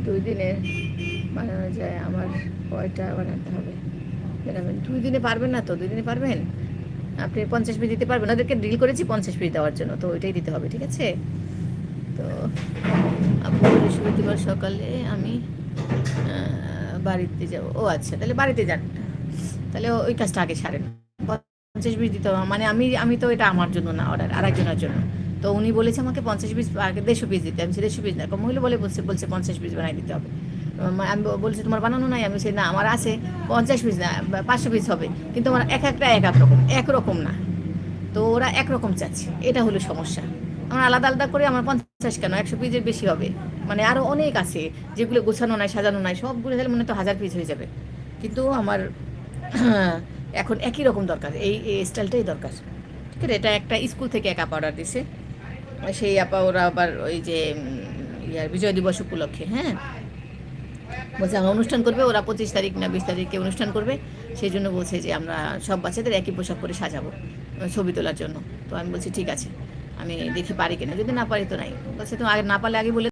2 দিনে বানানো যায়, আমার কয়টা বানাতে হবে জানাবেন? 2 দিনে পারবেন না তো? 2 দিনে পারবেন? আপনি 50 পিস দিতে পারবেন? ওদেরকে ডিল করেছি 50 পিস দেওয়ার জন্য, তো ওইটাই দিতে হবে, ঠিক আছে? তো আপু বৃহস্পতিবার সকালে আমি বাড়িতে যাব। ও আচ্ছা, তাহলে বাড়িতে যান। তাহলে ওই কাজটা আগে সারেন। 50 পিস দিতে হবে মানে আমি আমি তো এটা আমার জন্য না, অর্ডার আরেকজনের জন্য। তো উনি বলেছে আমাকে 50 পিস আগে 150 পিস দিতে। আমি 150 পিস না, মহিলা বলছে বলছে 50 পিস বানাই দিতে হবে। আমি বলছি তোমার বানানো নাই? আমি বলছি না আমার আছে 50 পিস না, 500 পিস হবে, কিন্তু আমার এক একটা এক এক রকম, একরকম না। তো ওরা একরকম চাচ্ছে, এটা হলো সমস্যা। আমার আলাদা আলাদা করে আমার 50 কেন, 100 পিসের বেশি হবে। মানে আরও অনেক আছে যেগুলো গোছানো নাই, সাজানো নাই, সবগুলো তাহলে মনে তো 1000 পিস হয়ে যাবে। কিন্তু আমার এখন একই রকম দরকার, এই স্টাইলটাই দরকার। ঠিক আছে, এটা একটা স্কুল থেকে এক আপা অর্ডার দিছে। সেই আপা ওরা আবার ওই যে ইয়ার বিজয় দিবস উপলক্ষে, হ্যাঁ, বলছে আমরা অনুষ্ঠান করবে, ওরা 25 তারিখ না 20 তারিখে অনুষ্ঠান করবে। সেই জন্য বলছে যে আমরা সব বাচ্চাদের একই পোশাক পরে সাজাবো ছবি তোলার জন্য। তো আমি বলছি ঠিক আছে, আমি দেখি পারি কিনা, যদি না পারি তো নাই। বলছে তুমি আগে না পারলে আগে বলে